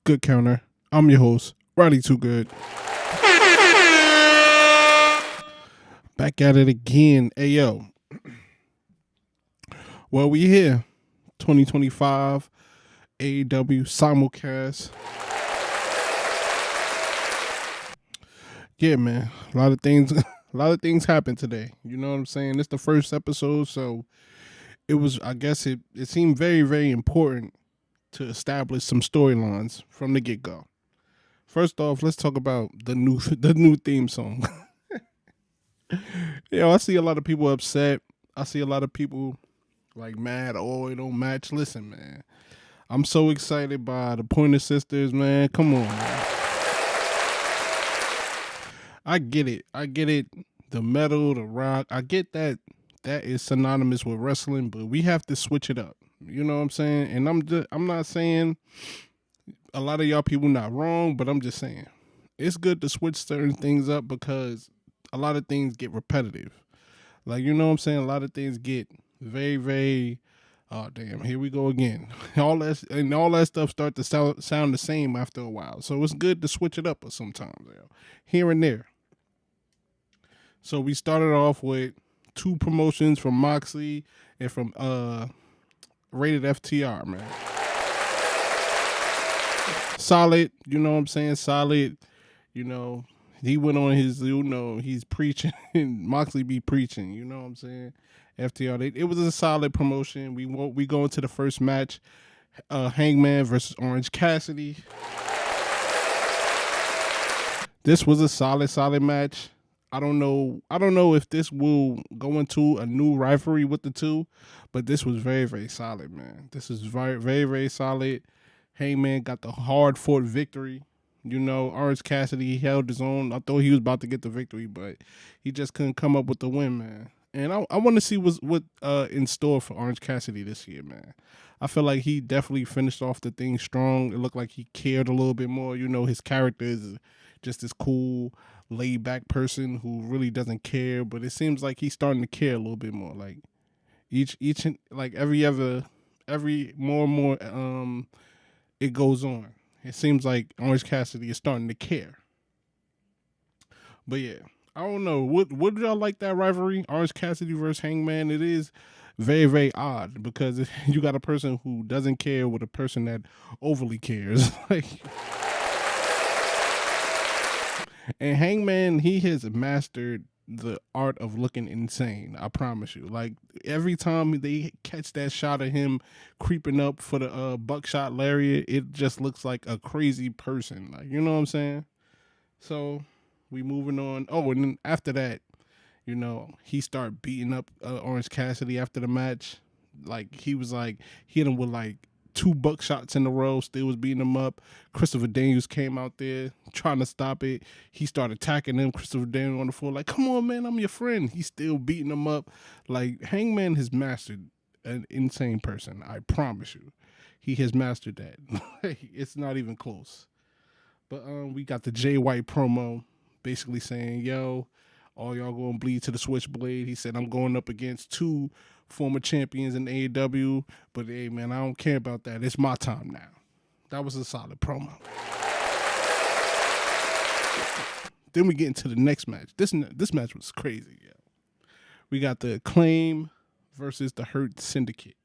Good Counter. I'm your host, Riley Too Good. Back at it again. Ayo. Well, we here. 2025 AEW simulcast. Yeah, man. A lot of things a lot of things happened today. You know what I'm saying? It's the first episode, so it was it seemed very, very important to establish some storylines from the get-go. First off, let's talk about the new theme song. I see a lot of people upset. I see a lot of people like mad. Oh, it don't match. Listen, man, I'm so excited by the Pointer Sisters, man. Come on, man. I get it. I get it. The metal, the rock. I get that. That is synonymous with wrestling, but we have to switch it up. You know what I'm saying? And I'm not saying a lot of y'all people not wrong, but I'm just saying it's good to switch certain things up because a lot of things get repetitive. Like, you know what I'm saying? A lot of things get very, very, oh damn, here we go again. All that stuff start to sound the same after a while. So it's good to switch it up sometimes, here and there. So we started off with two promotions from Moxley and from Rated FTR, man. Solid, you know what I'm saying? Solid, you know. He went on his, he's preaching, and Moxley be preaching, you know what I'm saying? FTR, it was a solid promotion. We go into the first match, Hangman versus Orange Cassidy. This was a solid match. I don't know if this will go into a new rivalry with the two, but this was very, very solid, man. This is very, very, very solid. Hangman got the hard fought victory. You know, Orange Cassidy, he held his own. I thought he was about to get the victory, but he just couldn't come up with the win, man. And I want to see what in store for Orange Cassidy this year, man. I feel like he definitely finished off the thing strong. It looked like he cared a little bit more. You know, his character is just this cool, laid back person who really doesn't care, but it seems like he's starting to care a little bit more. Like each like every more and more it goes on. It seems like Orange Cassidy is starting to care. But yeah, I don't know. Would y'all like that rivalry? Orange Cassidy versus Hangman? It is very, very odd because you got a person who doesn't care with a person that overly cares. Like, and Hangman, he has mastered the art of looking insane. I promise you. Like every time they catch that shot of him creeping up for the buckshot lariat, it just looks like a crazy person. Like, you know what I'm saying? So we moving on. Oh, and then after that, you know, he started beating up Orange Cassidy after the match. Like he was like hit him with like two buckshots in a row, still was beating him up. Christopher Daniels came out there trying to stop it. He started attacking him. Christopher Daniels on the floor, like, come on, man, I'm your friend. He's still beating him up. Like, Hangman has mastered an insane person. I promise you. He has mastered that. It's not even close. But we got the Jay White promo basically saying, yo, all y'all gonna bleed to the switchblade. He said, I'm going up against two former champions in AEW, but hey, man, I don't care about that. It's my time now. That was a solid promo. Then we get into the next match. This match was crazy. Yeah, we got the Acclaimed versus the Hurt Syndicate.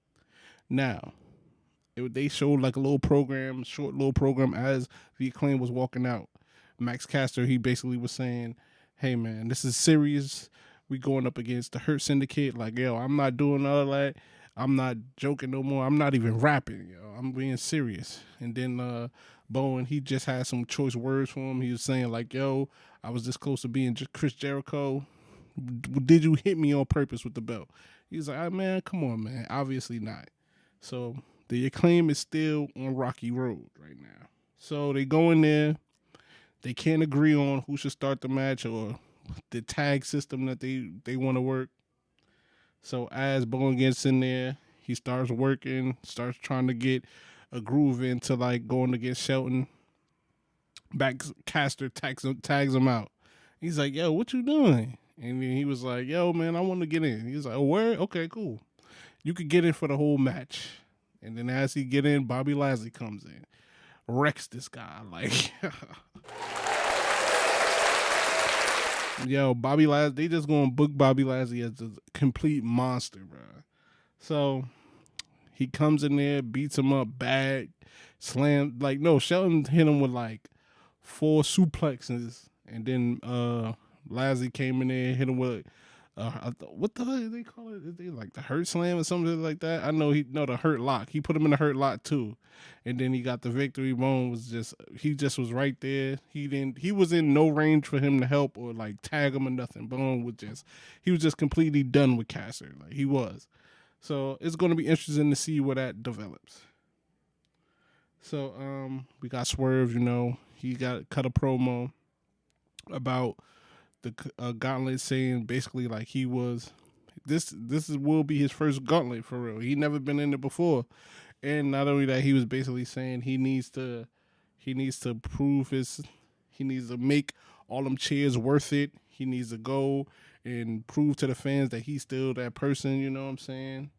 Now, they showed like a short little program as the Acclaimed was walking out. Max Caster, he basically was saying, hey, man, this is serious. We going up against the Hurt Syndicate. Like, yo, I'm not doing all that. I'm not joking no more. I'm not even rapping, yo. I'm being serious. And then Bowen, he just had some choice words for him. He was saying, like, yo, I was this close to being Chris Jericho. Did you hit me on purpose with the belt? He's like, man, come on, man. Obviously not. So the Acclaim is still on rocky road right now. So they go in there. They can't agree on who should start the match or the tag system that they want to work. So as Bowen gets in there, he starts working, starts trying to get a groove into like going against Shelton. Caster tags him out. He's like, yo, what you doing? And then he was like, yo, man, I want to get in. He's like, oh, where? Okay, cool. You could get in for the whole match. And then as he get in, Bobby Lashley comes in. wrecks this guy. Like, yo, Bobby Lashley, they just gonna book Bobby Lashley as a complete monster, bro. So he comes in there, beats him up bad, slam. Like, no, Shelton hit him with like 4 suplexes, and then Lashley came in there, hit him with what the hell do they call it? Is they like the hurt slam or something like that? I know the hurt lock. He put him in the hurt lock too, and then he got the victory. Bone was he just was right there. He was in no range for him to help or like tag him or nothing. Bone he was just completely done with Cassidy. Like he was. So it's going to be interesting to see where that develops. So we got Swerve. He got cut a promo about the gauntlet, saying basically like he was will be his first gauntlet for real. He never been in it before, and not only that, he was basically saying he needs to prove he needs to make all them cheers worth it. He needs to go and prove to the fans that he's still that person. You know what I'm saying?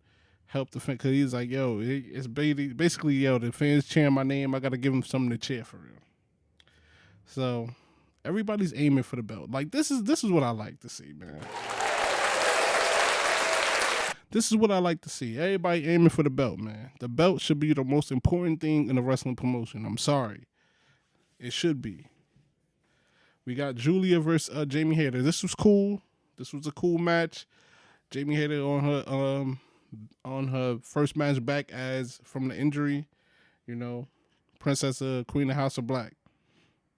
Help the fans, because he's like, yo, it's basically, yo, the fans cheering my name. I got to give them something to cheer for real. So everybody's aiming for the belt. Like this is what I like to see, man. This is what I like to see. Everybody aiming for the belt, man. The belt should be the most important thing in a wrestling promotion. I'm sorry. It should be. We got Julia versus Jamie Hayter. This was cool. This was a cool match. Jamie Hayter on her first match back from the injury, Princess Queen of House of Black.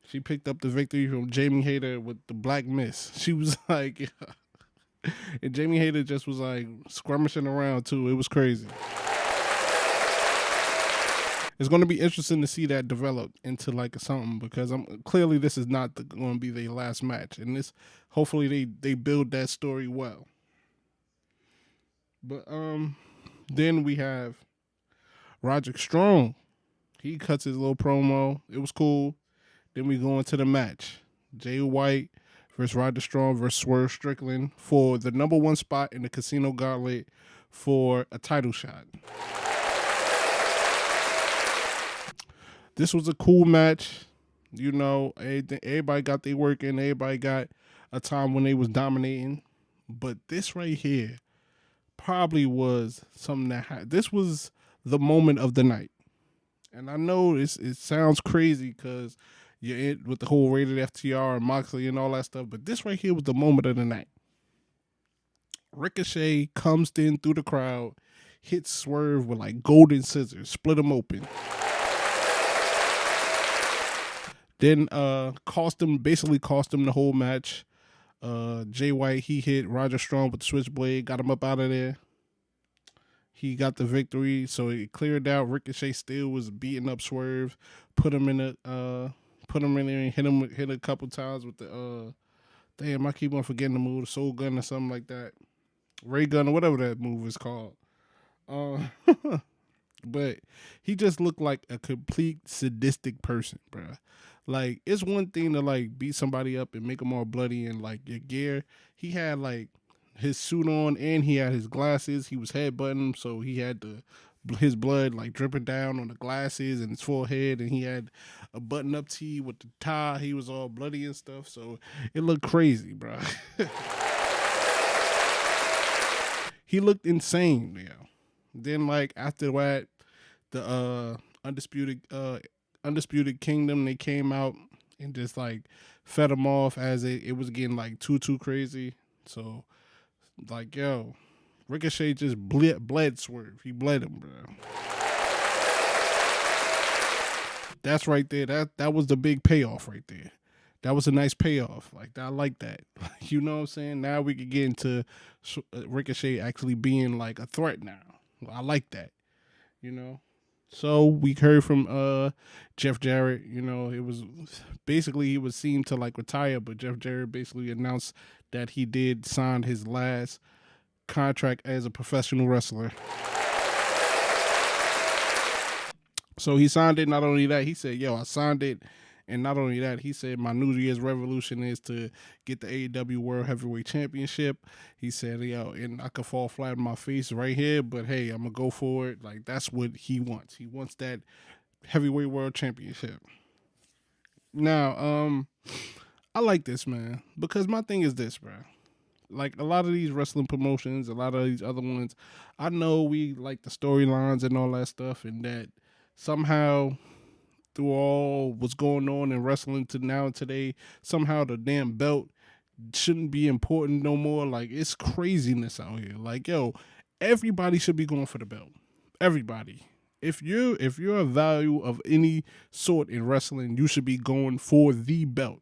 She picked up the victory from Jamie Hayter with the Black Miss. She was like, and Jamie Hayter just was like skirmishing around too. It was crazy. It's going to be interesting to see that develop into like something, because clearly this is not going to be their last match, and hopefully they build that story well. But then we have Roderick Strong. He cuts his little promo. It was cool. Then we go into the match. Jay White versus Roderick Strong versus Swerve Strickland for the number 1 spot in the Casino Gauntlet for a title shot. This was a cool match. Everybody got their work in. Everybody got a time when they was dominating. But this right here probably was something this was the moment of the night. And I know it sounds crazy because you're in with the whole rated FTR and Moxley and all that stuff, but this right here was the moment of the night. Ricochet comes in through the crowd, hits Swerve with like golden scissors, split him open. Then basically cost him the whole match. Jay White, he hit Roger Strong with the switchblade, got him up out of there. He got the victory, so it cleared out. Ricochet still was beating up Swerve, put him in there and hit a couple times with the damn, I keep on forgetting the move, the Soul Gun or something like that, Ray Gun or whatever that move is called. But he just looked like a complete sadistic person, bro. Like, it's one thing to like beat somebody up and make them all bloody and like your gear. He had like his suit on and he had his glasses. He was headbutting him, so he had his blood like dripping down on the glasses and his forehead, and he had a button-up tee with the tie. He was all bloody and stuff, so it looked crazy, bro. He looked insane, Then like after that, the Undisputed Kingdom, they came out and just like fed him off as it was getting like too crazy. So like, yo, Ricochet just bled Swerve. He bled him, bro. That's right there. That was the big payoff right there. That was a nice payoff. Like, I like that. You know what I'm saying? Now we could get into Ricochet actually being like a threat now. I like that. So we heard from Jeff Jarrett. It was basically he was seen to like retire, but Jeff Jarrett basically announced that he did sign his last contract as a professional wrestler. So he signed it. Not only that, he said, yo, I signed it. And not only that, he said, my New Year's resolution is to get the AEW World Heavyweight Championship. He said, yo, and I could fall flat on my face right here, but hey, I'm going to go for it. Like, that's what he wants. He wants that heavyweight world championship. Now, I like this, man, because my thing is this, bro. Like a lot of these wrestling promotions, a lot of these other ones, I know we like the storylines and all that stuff, and that somehow through all what's going on in wrestling to now today, somehow the damn belt shouldn't be important no more. Like it's craziness out here. Like yo, everybody should be going for the belt. Everybody. If you're a value of any sort in wrestling, you should be going for the belt.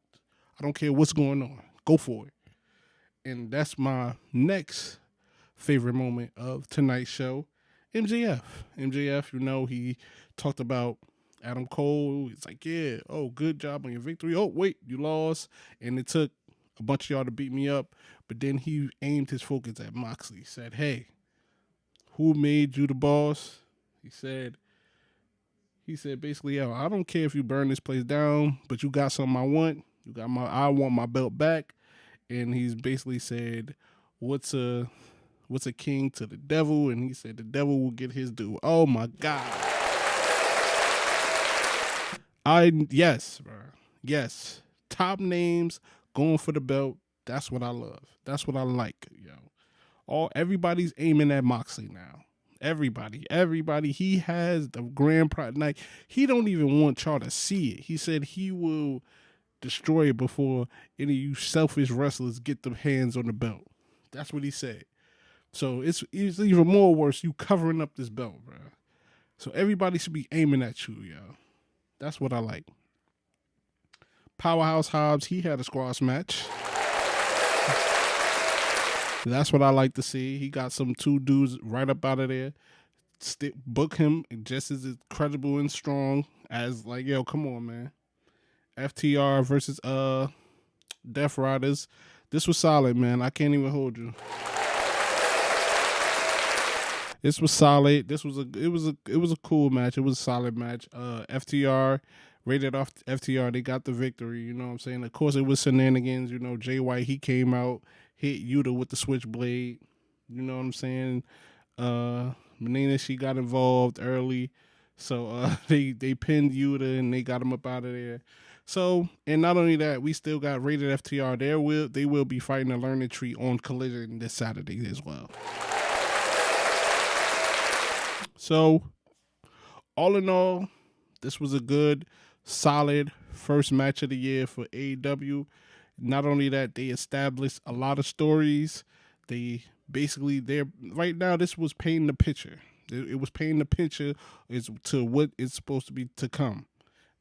I don't care what's going on. Go for it. And that's my next favorite moment of tonight's show. MJF, he talked about Adam Cole. It's like, yeah, oh, good job on your victory. Oh, wait, you lost. And it took a bunch of y'all to beat me up. But then he aimed his focus at Moxley. He said, hey, who made you the boss? He said basically, yo, I don't care if you burn this place down, but you got something I want. I want my belt back. And he's basically said, what's a king to the devil? And he said the devil will get his due. Oh my God. Yes, bro. Yes. Top names going for the belt. That's what I love. That's what I like, yo. Everybody's aiming at Moxley now. Everybody. He has the grand prize. Like, he don't even want y'all to see it. He said he will destroy it before any of you selfish wrestlers get their hands on the belt. That's what he said. So it's even more worse you covering up this belt, bro. So everybody should be aiming at you, yo. That's what I like. Powerhouse Hobbs, he had a squash match. That's what I like to see. He got some two dudes right up out of there. Book him just as incredible and strong as, like, yo, come on, man. FTR versus Death Riders. This was solid, man. I can't even hold you. This was solid. It was a cool match. It was a solid match. FTR rated off FTR. They got the victory. You know what I'm saying? Of course, it was shenanigans. You know, Jay White, he came out, hit Yuta with the switchblade. You know what I'm saying? Menina, she got involved early. So they pinned Yuta and they got him up out of there. So, and not only that, we still got rated FTR. They will be fighting a learning tree on Collision this Saturday as well. So, all in all, this was a good, solid first match of the year for AEW. Not only that, they established a lot of stories. Right now, this was painting the picture. It was painting the picture to what is supposed to be to come.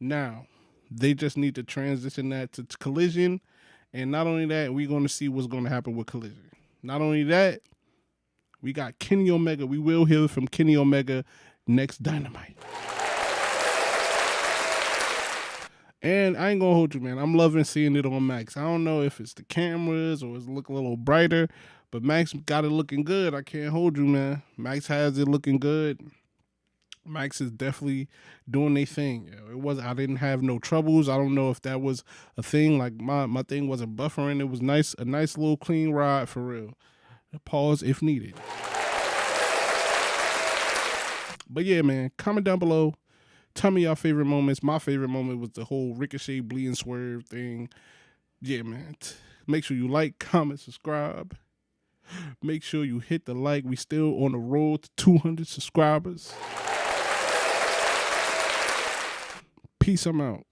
Now, they just need to transition that to Collision. And not only that, we're going to see what's going to happen with Collision. Not only that, we got Kenny Omega. We will hear from Kenny Omega next Dynamite. And I ain't going to hold you, man. I'm loving seeing it on Max. I don't know if it's the cameras or it's looking a little brighter, but Max got it looking good. I can't hold you, man. Max has it looking good. Max is definitely doing their thing. I didn't have no troubles. I don't know if that was a thing. Like my thing wasn't buffering. It was a nice little clean ride for real. Pause if needed. But yeah, man, comment down below. Tell me your favorite moments. My favorite moment was the whole Ricochet bleeding Swerve thing. Yeah, man. Make sure you like, comment, subscribe. Make sure you hit the like. We still on the road to 200 subscribers. Peace, I'm out.